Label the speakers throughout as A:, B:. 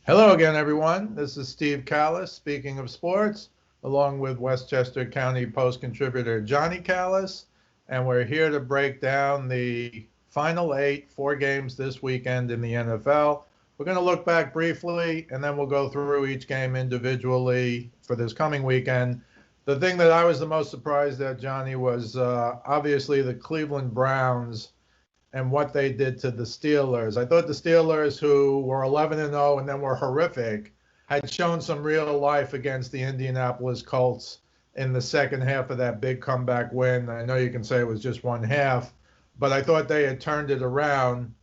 A: Hello again, everyone. This is Steve Kallas, speaking of sports, along with Westchester County Post contributor Johnnie Kallas, and we're here to break down the final eight, 4 games this weekend in the NFL. We're going to look back briefly, and then we'll go through each game individually for this coming weekend. The thing that I was the most surprised at, Johnny, was obviously the Cleveland Browns and what they did to the Steelers. I thought the Steelers, who were 11-0 and then were horrific, had shown some real life against the Indianapolis Colts in the second half of that big comeback win. I know you can say it was just one half, but I thought they had turned it around.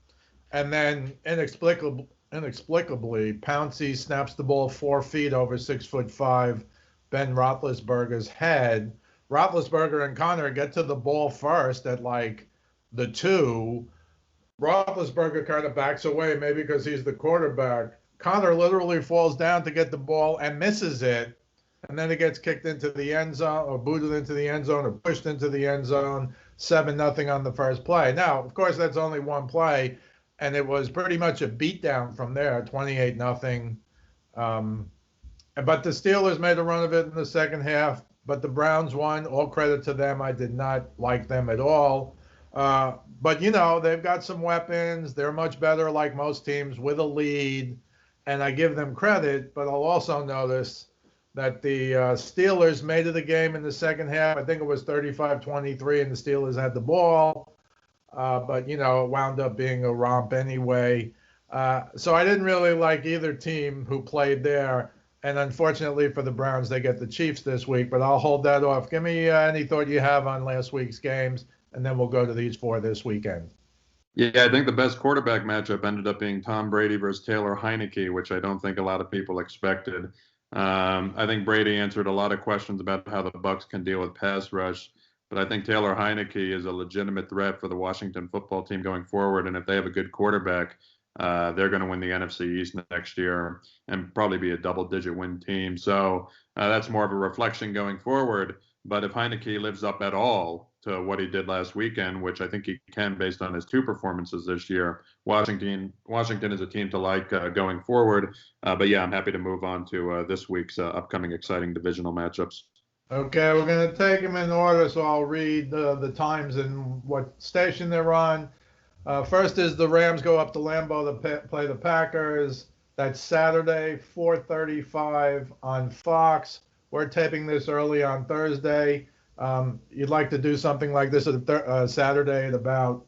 A: And then inexplicably, Pouncey snaps the ball 4 feet over 6'5" Ben Roethlisberger's head. Roethlisberger and Connor get to the ball first at like the 2. Roethlisberger kind of backs away, maybe because he's the quarterback. Connor literally falls down to get the ball and misses it. And then it gets kicked into the end zone or booted into the end zone or pushed into the end zone, 7-0 on the first play. Now, of course, that's only one play, and it was pretty much a beatdown from there, 28-0. But the Steelers made a run of it in the second half, but the Browns won. All credit to them. I did not like them at all. But, they've got some weapons. They're much better, like most teams, with a lead. And I give them credit, but I'll also notice that the Steelers made it a game in the second half. I think it was 35-23, and the Steelers had the ball. But, it wound up being a romp anyway. So I didn't really like either team who played there. And unfortunately for the Browns, they get the Chiefs this week. But I'll hold that off. Give me any thought you have on last week's games, and then we'll go to these 4 this weekend.
B: Yeah, I think the best quarterback matchup ended up being Tom Brady versus Taylor Heineke, which I don't think a lot of people expected. I think Brady answered a lot of questions about how the Bucs can deal with pass rush, but I think Taylor Heineke is a legitimate threat for the Washington football team going forward. And if they have a good quarterback, they're going to win the NFC East next year and probably be a double-digit win team. So that's more of a reflection going forward. But if Heineke lives up at all to what he did last weekend, which I think he can based on his 2 performances this year, Washington is a team to like going forward. But yeah, I'm happy to move on to this week's upcoming exciting divisional matchups.
A: Okay, we're going to take them in order, so I'll read the times and what station they're on. First is the Rams go up to Lambeau to play the Packers. That's Saturday, 4:35 on Fox. We're taping this early on Thursday. You'd like to do something like this at Saturday at about,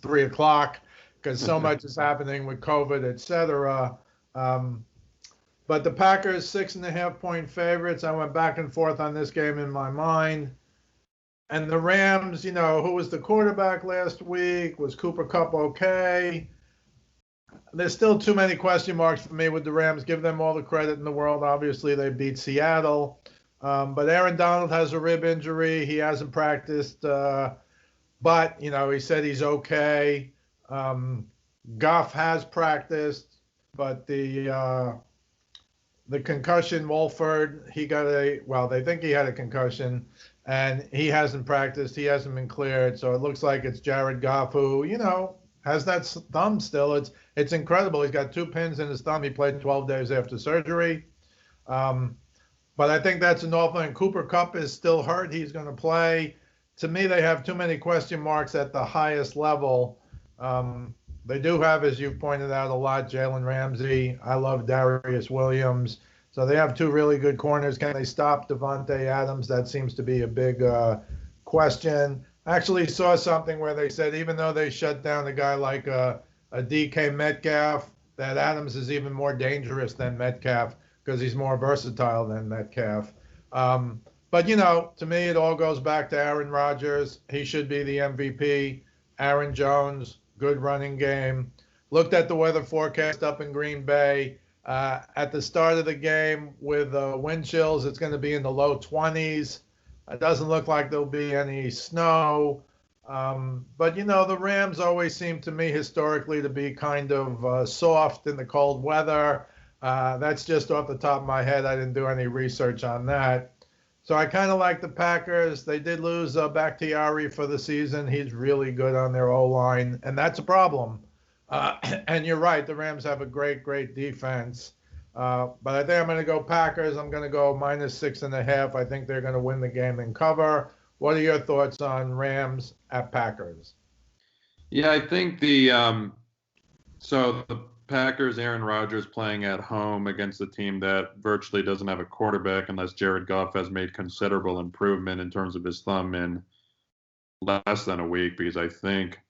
A: 3 o'clock, because so much is happening with COVID, etc. But the Packers, 6.5-point favorites. I went back and forth on this game in my mind. And the Rams, who was the quarterback last week? Was Cooper Kupp okay? There's still too many question marks for me with the Rams. Give them all the credit in the world. Obviously, they beat Seattle. But Aaron Donald has a rib injury. He hasn't practiced. But, he said he's okay. Goff has practiced. But the concussion, Wolford, they think he had a concussion. And he hasn't practiced. He hasn't been cleared. So it looks like it's Jared Goff who, has that thumb still. It's incredible. He's got 2 pins in his thumb. He played 12 days after surgery. But I think that's an awful thing. Cooper Kupp is still hurt. He's going to play. To me, they have too many question marks at the highest level. They do have, as you've pointed out a lot, Jalen Ramsey. I love Darius Williams. So they have 2 really good corners. Can they stop Devontae Adams? That seems to be a big question. I actually saw something where they said even though they shut down a guy like a DK Metcalf, that Adams is even more dangerous than Metcalf because he's more versatile than Metcalf. But, to me, it all goes back to Aaron Rodgers. He should be the MVP. Aaron Jones, good running game. Looked at the weather forecast up in Green Bay. At the start of the game with wind chills, it's going to be in the low 20s. It doesn't look like there'll be any snow. But, the Rams always seem to me historically to be kind of soft in the cold weather. That's just off the top of my head. I didn't do any research on that. So I kind of like the Packers. They did lose Bakhtiari for the season. He's really good on their O-line, and that's a problem. And you're right, the Rams have a great defense. But I think I'm going to go Packers. I'm going to go -6.5. I think they're going to win the game and cover. What are your thoughts on Rams at Packers?
B: Yeah, I think so the Packers, Aaron Rodgers playing at home against a team that virtually doesn't have a quarterback unless Jared Goff has made considerable improvement in terms of his thumb in less than a week, because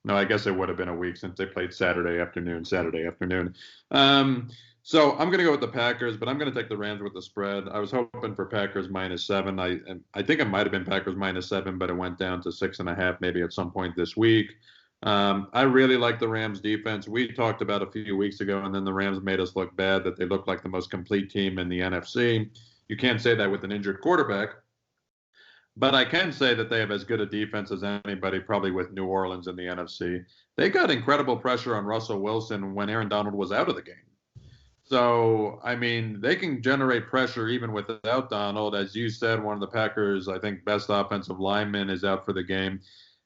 B: no, I guess it would have been a week since they played Saturday afternoon. So I'm going to go with the Packers, but I'm going to take the Rams with the spread. I was hoping for Packers -7. I think it might have been Packers -7, but it went down to 6.5 maybe at some point this week. I really like the Rams defense. We talked about a few weeks ago, and then the Rams made us look bad that they look like the most complete team in the NFC. You can't say that with an injured quarterback, but I can say that they have as good a defense as anybody, probably with New Orleans in the NFC. They got incredible pressure on Russell Wilson when Aaron Donald was out of the game. So, I mean, they can generate pressure even without Donald. As you said, one of the Packers, I think, best offensive linemen is out for the game.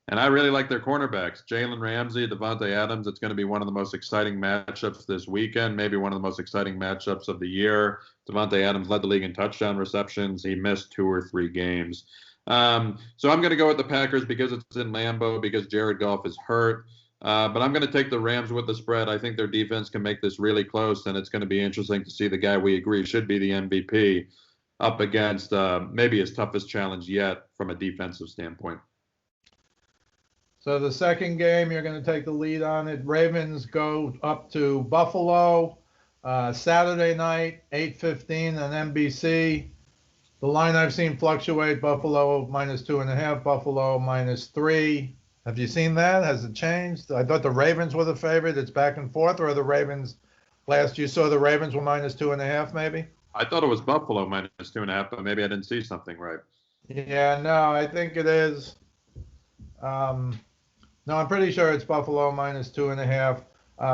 B: And I really like their cornerbacks, Jalen Ramsey, Devontae Adams. It's going to be one of the most exciting matchups this weekend, maybe one of the most exciting matchups of the year. Devontae Adams led the league in touchdown receptions. He missed 2 or 3 games. So I'm going to go with the Packers because it's in Lambeau, because Jared Goff is hurt. But I'm going to take the Rams with the spread. I think their defense can make this really close, and it's going to be interesting to see the guy we agree should be the MVP up against maybe his toughest challenge yet from a defensive standpoint.
A: So the second game, you're going to take the lead on it. Ravens go up to Buffalo Saturday night, 8:15 on NBC. The line I've seen fluctuate, Buffalo -2.5, Buffalo -3. Have you seen that? Has it changed? I thought the Ravens were the favorite. It's back and forth, or the Ravens, last you saw the Ravens were -2.5 maybe?
B: I thought it was Buffalo -2.5, but maybe I didn't see something right.
A: Yeah, no, I think it is. No, I'm pretty sure it's Buffalo -2.5.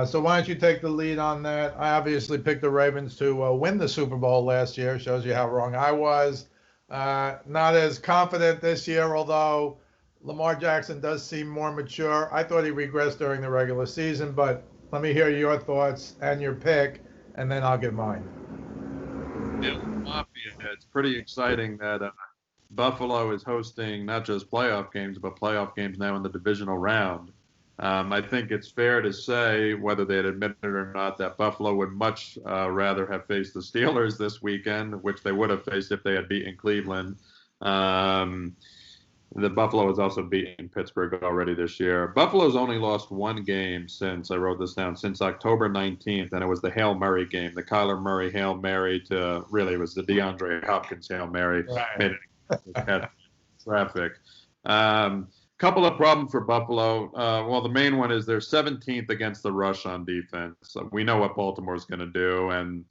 A: So why don't you take the lead on that? I obviously picked the Ravens to win the Super Bowl last year. Shows you how wrong I was. Not as confident this year, although Lamar Jackson does seem more mature. I thought he regressed during the regular season, but let me hear your thoughts and your pick, and then I'll give mine.
B: Yeah, Mafia. It's pretty exciting that Buffalo is hosting not just playoff games, but playoff games now in the divisional round. I think it's fair to say, whether they'd admit it or not, that Buffalo would much rather have faced the Steelers this weekend, which they would have faced if they had beaten Cleveland. The Buffalo has also beaten Pittsburgh already this year. Buffalo's only lost 1 game since, I wrote this down, since October 19th, and it was the Hail Mary game, the Kyler Murray Hail Mary to, really, it was the DeAndre Hopkins Hail Mary.
A: Right.
B: Made it traffic. Couple of problems for Buffalo. Well, the main one is they're 17th against the rush on defense. So we know what Baltimore's going to do, and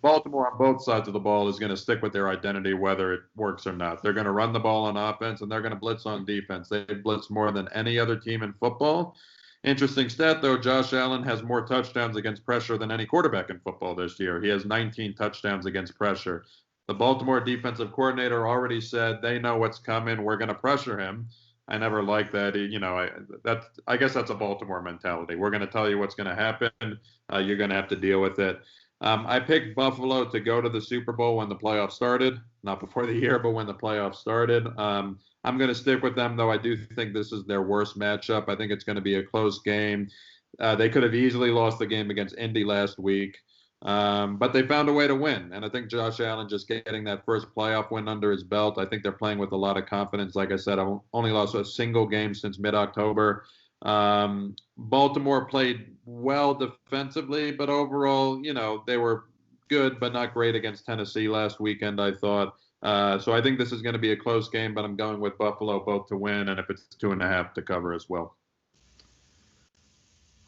B: Baltimore on both sides of the ball is going to stick with their identity whether it works or not. They're going to run the ball on offense, and they're going to blitz on defense. They blitz more than any other team in football. Interesting stat, though, Josh Allen has more touchdowns against pressure than any quarterback in football this year. He has 19 touchdowns against pressure. The Baltimore defensive coordinator already said they know what's coming. We're going to pressure him. I never liked that. I guess that's a Baltimore mentality. We're going to tell you what's going to happen. You're going to have to deal with it. I picked Buffalo to go to the Super Bowl when the playoffs started, not before the year, but when the playoffs started. I'm going to stick with them, though. I do think this is their worst matchup. I think it's going to be a close game. They could have easily lost the game against Indy last week. But they found a way to win. And I think Josh Allen just getting that first playoff win under his belt, I think they're playing with a lot of confidence. Like I said, I've only lost a single game since mid-October. Baltimore played well defensively, but overall, they were good but not great against Tennessee last weekend, I thought. So I think this is going to be a close game, but I'm going with Buffalo both to win, and if it's 2.5 to cover as well.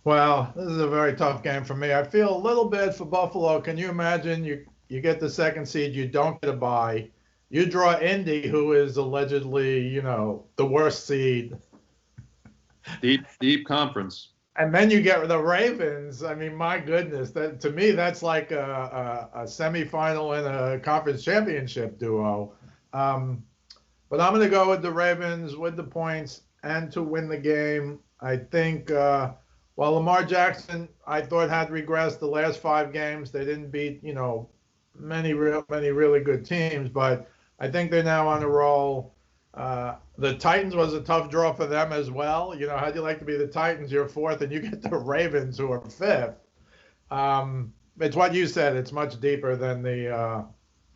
A: Well, this is a very tough game for me. I feel a little bad for Buffalo. Can you imagine you get the second seed, you don't get a bye. You draw Indy, who is allegedly, the worst seed.
B: Deep conference.
A: And then you get the Ravens. I mean, my goodness, that to me that's like a semifinal and a conference championship duo. But I'm going to go with the Ravens with the points and to win the game. I think Well, Lamar Jackson, I thought had regressed the last 5 games. They didn't beat, many really good teams, but I think they're now on a roll. The Titans was a tough draw for them as well. How'd you like to be the Titans? You're fourth, and you get the Ravens, who are fifth. It's what you said. It's much deeper than the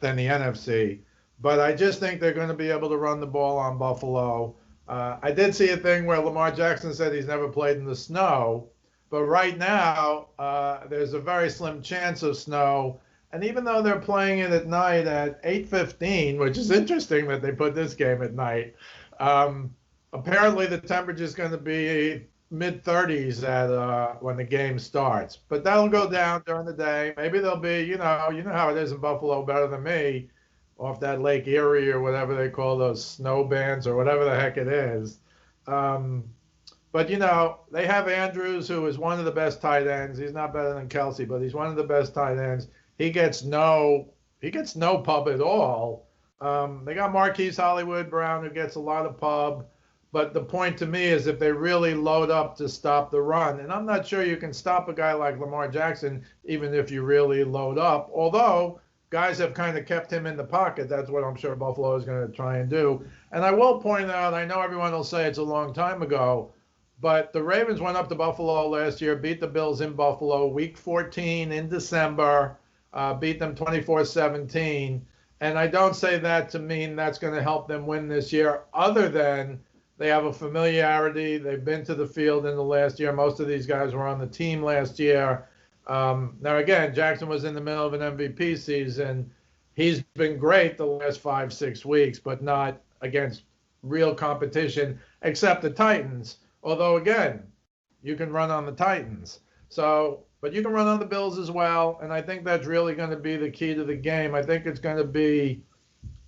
A: NFC. But I just think they're going to be able to run the ball on Buffalo. I did see a thing where Lamar Jackson said he's never played in the snow, but right now there's a very slim chance of snow. And even though they're playing it at night at 8:15, which is interesting that they put this game at night, apparently the temperature is going to be mid 30s at when the game starts. But that'll go down during the day. Maybe there'll be, you know how it is in Buffalo better than me, off that Lake Erie or whatever they call those snow bands or whatever the heck it is. But they have Andrews, who is one of the best tight ends. He's not better than Kelsey, but he's one of the best tight ends. He gets no pub at all. They got Marquise Hollywood Brown, who gets a lot of pub. But the point to me is if they really load up to stop the run, and I'm not sure you can stop a guy like Lamar Jackson even if you really load up, although guys have kind of kept him in the pocket. That's what I'm sure Buffalo is going to try and do. And I will point out, I know everyone will say it's a long time ago, but the Ravens went up to Buffalo last year, beat the Bills in Buffalo, week 14 in December, beat them 24-17. And I don't say that to mean that's going to help them win this year, other than they have a familiarity. They've been to the field in the last year. Most of these guys were on the team last year. Now, again, Jackson was in the middle of an MVP season. He's been great the last 5-6 weeks, but not against real competition, except the Titans. Although, again, you can run on the Titans. But you can run on the Bills as well, and I think that's really going to be the key to the game. I think it's going to be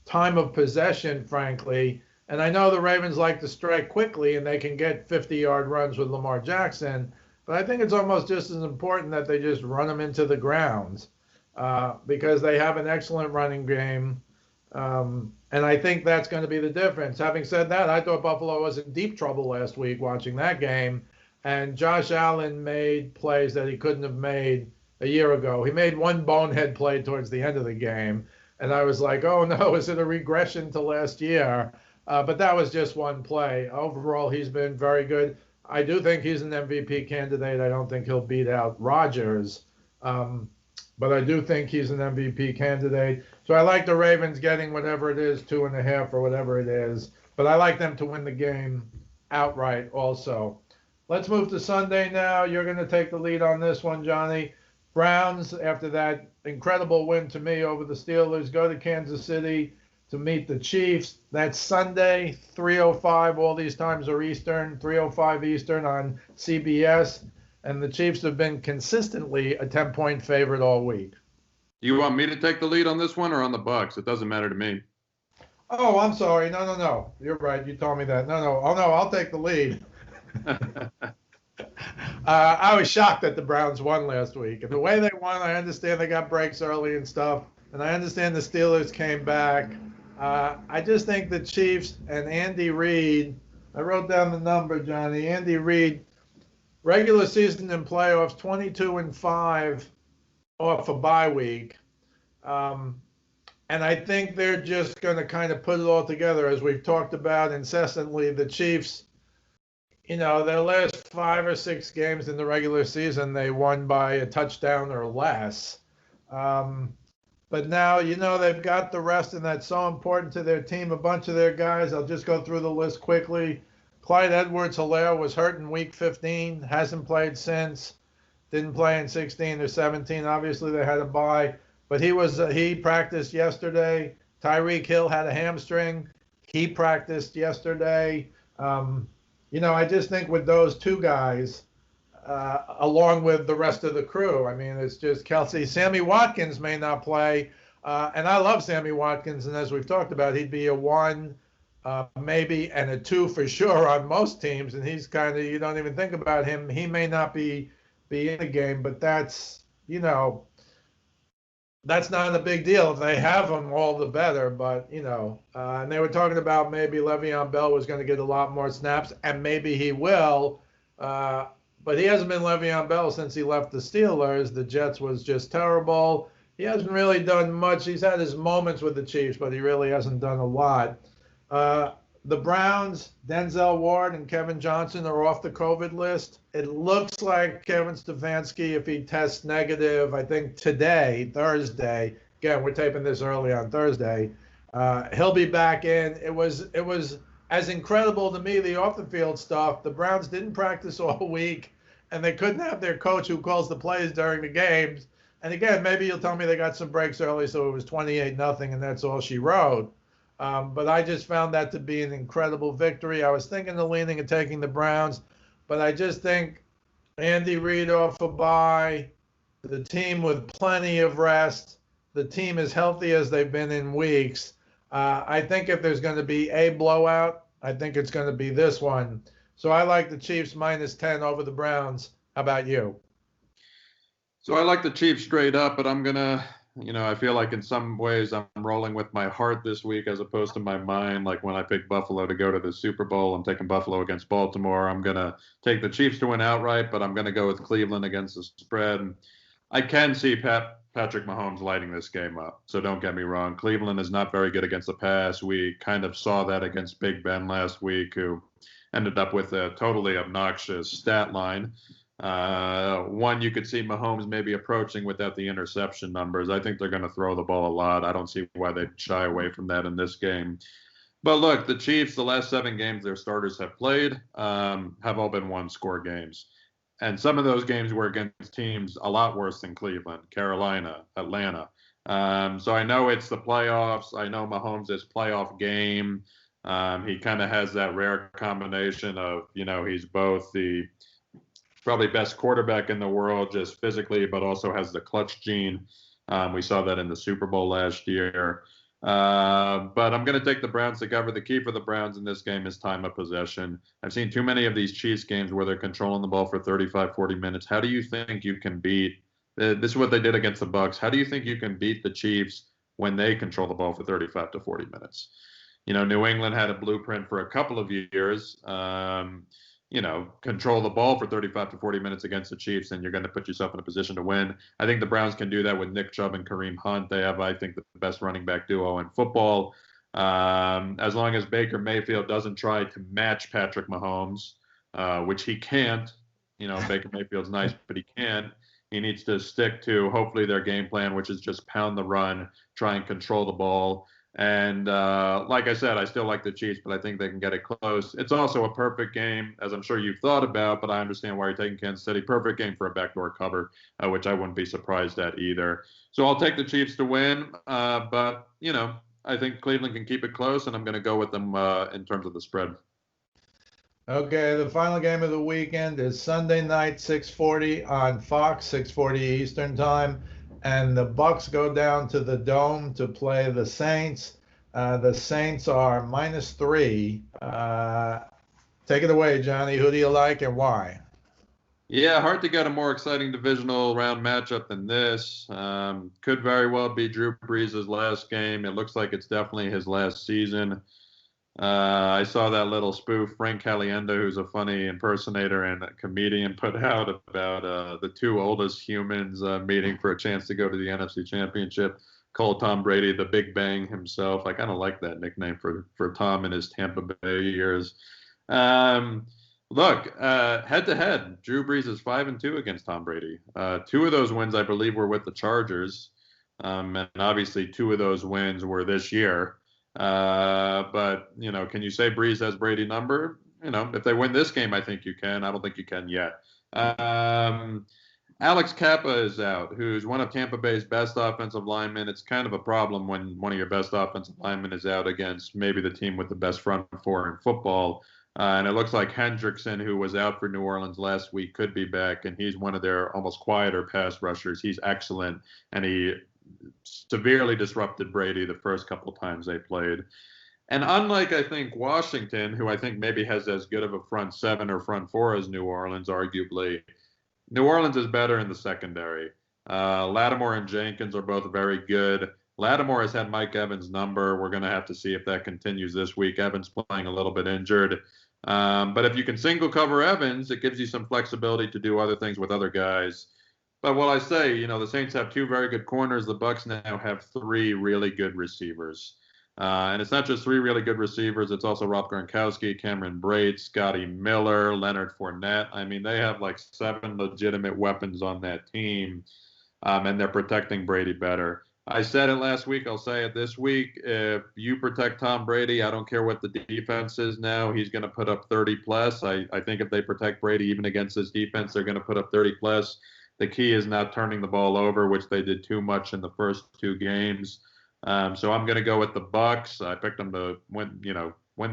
A: time of possession, frankly. And I know the Ravens like to strike quickly, and they can get 50-yard runs with Lamar Jackson. But I think it's almost just as important that they just run them into the ground because they have an excellent running game. And I think that's going to be the difference. Having said that, I thought Buffalo was in deep trouble last week watching that game. And Josh Allen made plays that he couldn't have made a year ago. He made one bonehead play towards the end of the game. And I was like, oh, no, is it a regression to last year? But that was just one play. Overall, he's been very good. I do think he's an MVP candidate. I don't think he'll beat out Rodgers. But I do think he's an MVP candidate. So I like the Ravens getting whatever it is, 2.5 or whatever it is. But I like them to win the game outright also. Let's move to Sunday now. You're going to take the lead on this one, Johnny. Browns, after that incredible win to me over the Steelers, go to Kansas City to meet the Chiefs. That's Sunday, 3:05. All these times are Eastern, 3:05 Eastern on CBS. And the Chiefs have been consistently a 10-point favorite all week.
B: You want me to take the lead on this one or on the Bucks? It doesn't matter to me.
A: Oh, I'm sorry. No. You're right. You told me that. No. Oh, no, I'll take the lead. I was shocked that the Browns won last week. And the way they won, I understand they got breaks early and stuff. And I understand the Steelers came back. I just think the Chiefs and Andy Reid, I wrote down the number, Johnny. Andy Reid, regular season and playoffs, 22-5 off a bye week. And I think they're just going to kind of put it all together, as we've talked about incessantly. The Chiefs, their last 5 or 6 games in the regular season, they won by a touchdown or less. But now, they've got the rest, and that's so important to their team. A bunch of their guys, I'll just go through the list quickly. Clyde Edwards-Helaire was hurt in week 15, hasn't played since, didn't play in 16 or 17. Obviously, they had a bye, but he practiced yesterday. Tyreek Hill had a hamstring. He practiced yesterday. I just think with those two guys, along with the rest of the crew, I mean, it's just Kelsey. Sammy Watkins may not play, and I love Sammy Watkins, and as we've talked about, he'd be a 1, maybe, and a 2 for sure on most teams, and he's kind of, you don't even think about him. He may not be in the game, but that's not a big deal. If they have him, all the better. But, and they were talking about maybe Le'Veon Bell was going to get a lot more snaps, and maybe he will. But but he hasn't been Le'Veon Bell since he left the Steelers. The Jets was just terrible. He hasn't really done much. He's had his moments with the Chiefs, but he really hasn't done a lot. Uh, the Browns, Denzel Ward and Kevin Johnson are off the COVID list. It looks like Kevin Stefanski, if he tests negative, I think today, Thursday, again, we're taping this early on Thursday, he'll be back in. It was as incredible to me, the off the field stuff. The Browns didn't practice all week, and they couldn't have their coach who calls the plays during the games. And again, maybe you'll tell me they got some breaks early, so it was 28-0, and that's all she wrote. But I just found that to be an incredible victory. I was thinking of leaning and taking the Browns, but I just think Andy Reid off a bye, the team with plenty of rest, the team as healthy as they've been in weeks. I think if there's going to be a blowout, I think it's going to be this one. So I like the Chiefs -10 over the Browns. How about you?
B: So I like the Chiefs straight up, but I'm going to, I feel like in some ways I'm rolling with my heart this week as opposed to my mind. Like when I picked Buffalo to go to the Super Bowl, I'm taking Buffalo against Baltimore. I'm going to take the Chiefs to win outright, but I'm going to go with Cleveland against the spread. I can see Patrick Mahomes lighting this game up. So don't get me wrong. Cleveland is not very good against the pass. We kind of saw that against Big Ben last week, who ended up with a totally obnoxious stat line. One, you could see Mahomes maybe approaching without the interception numbers. I think they're going to throw the ball a lot. I don't see why they'd shy away from that in this game. But look, the Chiefs, the last 7 games their starters have played, have all been one-score games. And some of those games were against teams a lot worse than Cleveland, Carolina, Atlanta. So I know it's the playoffs. I know Mahomes' playoff game. He kind of has that rare combination of, he's both the probably best quarterback in the world just physically, but also has the clutch gene. We saw that in the Super Bowl last year. But I'm going to take the Browns to cover. The key for the Browns in this game is time of possession. I've seen too many of these Chiefs games where they're controlling the ball for 35, 40 minutes. How do you think you can beat this is what they did against the Bucks. How do you think you can beat the Chiefs when they control the ball for 35 to 40 minutes? New England had a blueprint for a couple of years. Control the ball for 35 to 40 minutes against the Chiefs, and you're going to put yourself in a position to win. I think the Browns can do that with Nick Chubb and Kareem Hunt. They have, I think, the best running back duo in football. As long as Baker Mayfield doesn't try to match Patrick Mahomes, which he can't. Baker Mayfield's nice, but he can't. He needs to stick to, hopefully, their game plan, which is just pound the run, try and control the ball. And like I said, I still like the Chiefs, but I think they can get it close. It's also a perfect game, as I'm sure you've thought about, but I understand why you're taking Kansas City. Perfect game for a backdoor cover, which I wouldn't be surprised at either. So I'll take the Chiefs to win, but, I think Cleveland can keep it close, and I'm going to go with them in terms of the spread.
A: Okay, the final game of the weekend is Sunday night, 6:40 on Fox, 6:40 Eastern Time. And the Bucks go down to the Dome to play the Saints. The Saints are -3. Take it away, Johnny. Who do you like and why?
B: Yeah, hard to get a more exciting divisional round matchup than this. Could very well be Drew Brees' last game. It looks like it's definitely his last season. I saw that little spoof Frank Caliendo, who's a funny impersonator and a comedian, put out about the 2 oldest humans meeting for a chance to go to the NFC Championship. Called Tom Brady the Big Bang himself. I kind of like that nickname for Tom in his Tampa Bay years. Look, head-to-head, Drew Brees is 5-2 against Tom Brady. 2 of those wins, I believe, were with the Chargers. And obviously 2 of those wins were this year. But, can you say Brees has Brady number? If they win this game, I think you can. I don't think you can yet. Alex Kappa is out, who's one of Tampa Bay's best offensive linemen. It's kind of a problem when one of your best offensive linemen is out against maybe the team with the best front 4 in football. And it looks like Hendrickson, who was out for New Orleans last week, could be back, and he's one of their almost quieter pass rushers. He's excellent, and he severely disrupted Brady the first couple times they played. And unlike, I think, Washington, who I think maybe has as good of a front 7 or front 4 as New Orleans, arguably, New Orleans is better in the secondary. Lattimore and Jenkins are both very good. Lattimore has had Mike Evans' number. We're going to have to see if that continues this week. Evans playing a little bit injured. But if you can single cover Evans, it gives you some flexibility to do other things with other guys. But what I say, the Saints have two very good corners. The Bucs now have three really good receivers. And it's not just three really good receivers. It's also Rob Gronkowski, Cameron Brate, Scotty Miller, Leonard Fournette. I mean, they have like 7 legitimate weapons on that team, and they're protecting Brady better. I said it last week. I'll say it this week. If you protect Tom Brady, I don't care what the defense is now. He's going to put up 30 plus. I think if they protect Brady, even against this defense, they're going to put up 30 plus. The key is not turning the ball over, which they did too much in the first 2 games. So I'm going to go with the Bucs. I picked them to win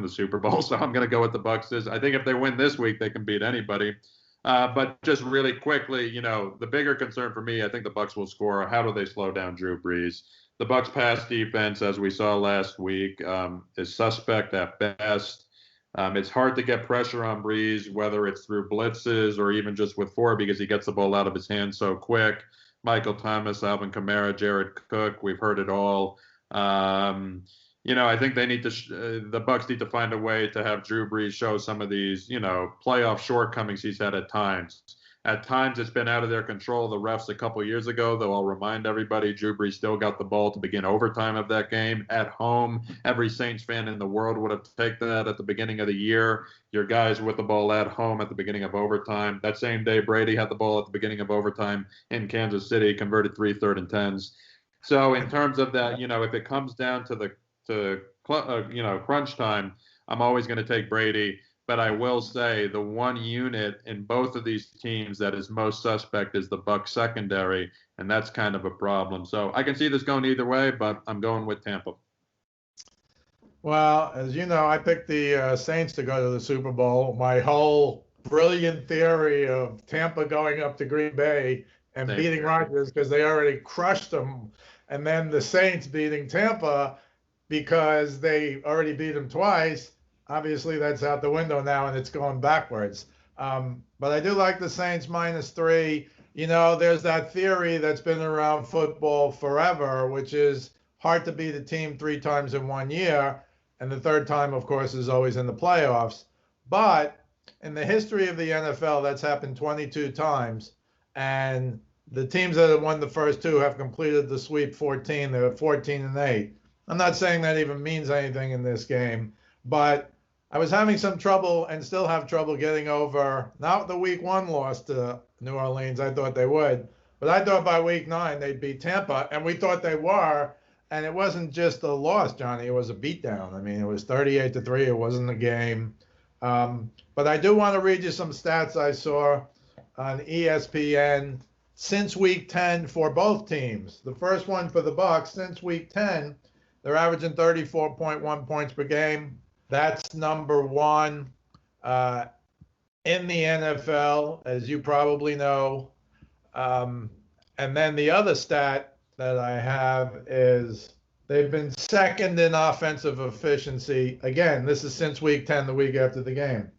B: the Super Bowl. So I'm going to go with the Bucs. I think if they win this week, they can beat anybody. But just really quickly, the bigger concern for me, I think the Bucs will score. How do they slow down Drew Brees? The Bucs pass defense, as we saw last week, is suspect at best. It's hard to get pressure on Brees, whether it's through blitzes or even just with 4, because he gets the ball out of his hands so quick. Michael Thomas, Alvin Kamara, Jared Cook, we've heard it all. I think they need to the Bucs need to find a way to have Drew Brees show some of these, playoff shortcomings he's had at times. At times, it's been out of their control. The refs a couple years ago, though, I'll remind everybody, Drew Brees still got the ball to begin overtime of that game at home. Every Saints fan in the world would have taken that at the beginning of the year. Your guys with the ball at home at the beginning of overtime. That same day, Brady had the ball at the beginning of overtime in Kansas City, converted 3 third and 10s. So in terms of that, if it comes down to crunch time, I'm always going to take Brady. But I will say the one unit in both of these teams that is most suspect is the Bucs secondary, and that's kind of a problem. So I can see this going either way, but I'm going with Tampa.
A: Well, as you know, I picked the Saints to go to the Super Bowl. My whole brilliant theory of Tampa going up to Green Bay and beating Rodgers because they already crushed them, and then the Saints beating Tampa because they already beat them twice. Obviously, that's out the window now, and it's going backwards. But I do like the Saints -3. There's that theory that's been around football forever, which is hard to beat a team 3 times in 1 year. And the third time, of course, is always in the playoffs. But in the history of the NFL, that's happened 22 times. And the teams that have won the first 2 have completed the sweep 14. They're 14-8. I'm not saying that even means anything in this game, but I was having some trouble and still have trouble getting over, not the week 1 loss to New Orleans. I thought they would, but I thought by week 9 they'd beat Tampa, and we thought they were. And it wasn't just a loss, Johnny. It was a beatdown. I mean, it was 38-3. It wasn't a game. But I do want to read you some stats I saw on ESPN since week 10 for both teams. The first one for the Bucs, since week 10, they're averaging 34.1 points per game. That's number 1 in the NFL, as you probably know. And then the other stat that I have is they've been second in offensive efficiency. Again, this is since week 10, the week after the game.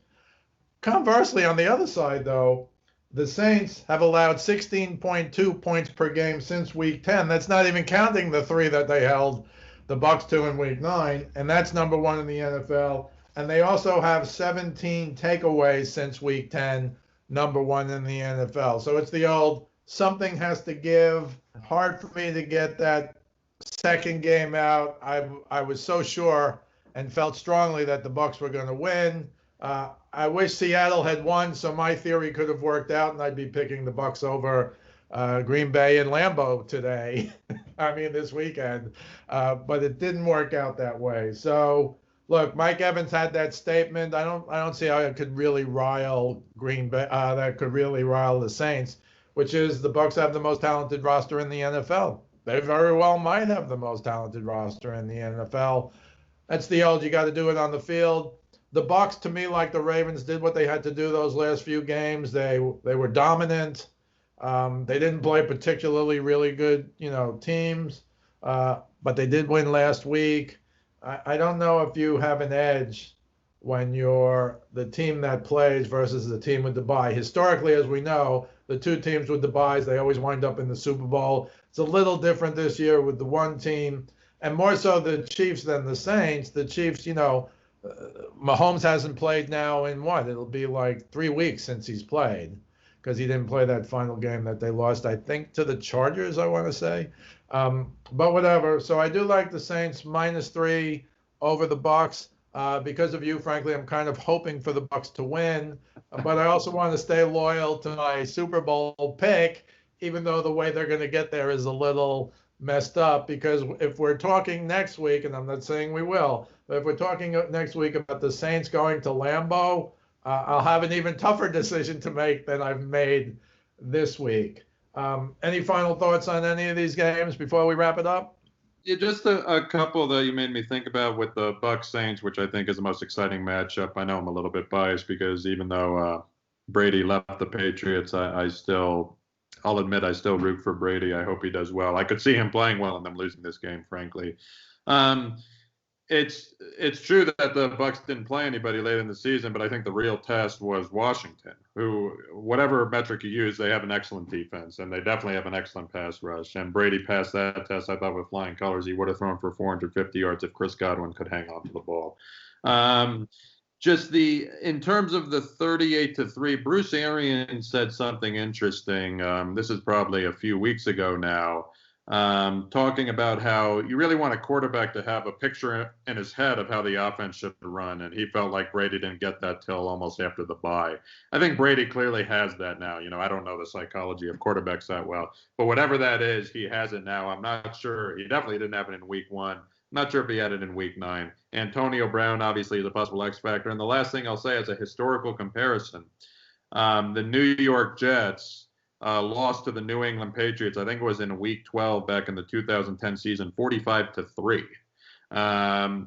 A: Conversely, on the other side, though, the Saints have allowed 16.2 points per game since week 10. That's not even counting the 3 that they held the Bucs to in week 9, and that's number 1 in the NFL. And they also have 17 takeaways since week 10, number 1 in the NFL. So it's the old something has to give. Hard for me to get that second game out. I was so sure and felt strongly that the Bucs were going to win. I wish Seattle had won, so my theory could have worked out, and I'd be picking the Bucs over Green Bay and Lambeau today. This weekend. But it didn't work out that way. So look, Mike Evans had that statement. I don't see how it could really rile Green Bay. That could really rile the Saints, which is the Bucs have the most talented roster in the NFL. They very well might have the most talented roster in the NFL. That's the old, you got to do it on the field. The Bucs, to me, like the Ravens, did what they had to do those last few games. They were dominant. They didn't play particularly really good, teams, but they did win last week. I don't know if you have an edge when you're the team that plays versus the team with the bye. Historically, as we know, the 2 teams with the byes, they always wind up in the Super Bowl. It's a little different this year with the one team, and more so the Chiefs than the Saints. The Chiefs, Mahomes hasn't played now in what? It'll be like 3 weeks since he's played because he didn't play that final game that they lost, I think, to the Chargers, I want to say. But whatever. So I do like the Saints -3 over the Bucks. Because of you, frankly, I'm kind of hoping for the Bucks to win. But I also want to stay loyal to my Super Bowl pick, even though the way they're going to get there is a little messed up. Because if we're talking next week, and I'm not saying we will, but if we're talking next week about the Saints going to Lambeau, I'll have an even tougher decision to make than I've made this week. Any final thoughts on any of these games before we wrap it up?
B: Yeah, just a couple that you made me think about with the Bucks Saints, which I think is the most exciting matchup. I know I'm a little bit biased because even though Brady left the Patriots, I'll admit I still root for Brady. I hope he does well. I could see him playing well and them losing this game, frankly. Um, it's true that the Bucks didn't play anybody late in the season, but I think the real test was Washington, who, whatever metric you use, they have an excellent defense, and they definitely have an excellent pass rush. And Brady passed that test, I thought, with flying colors. He would have thrown for 450 yards if Chris Godwin could hang on to the ball. In terms of the 38-3, Bruce Arians said something interesting. This is probably a few weeks ago now. Talking about how you really want a quarterback to have a picture in his head of how the offense should run, and he felt like Brady didn't get that till almost after the bye. I think Brady clearly has that now. I don't know the psychology of quarterbacks that well, but whatever that is, he has it now. I'm not sure. He definitely didn't have it in week 1. I'm not sure if he had it in week 9. Antonio Brown obviously is a possible X factor. And the last thing I'll say is a historical comparison. The New York Jets lost to the New England Patriots. I think it was in week 12 back in the 2010 season, 45-3.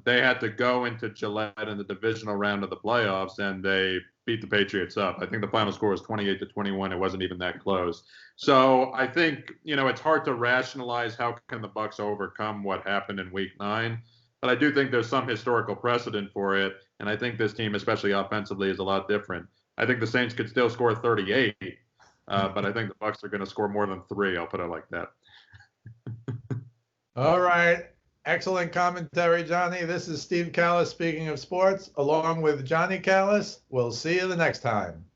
B: They had to go into Gillette in the divisional round of the playoffs, and they beat the Patriots up. I think the final score was 28-21. It wasn't even that close. So I think, it's hard to rationalize how can the Bucks overcome what happened in week 9. But I do think there's some historical precedent for it, and I think this team, especially offensively, is a lot different. I think the Saints could still score 38. But I think the Bucks are going to score more than 3. I'll put it like that.
A: All right. Excellent commentary, Johnny. This is Steve Kallas speaking of sports, along with Johnnie Kallas. We'll see you the next time.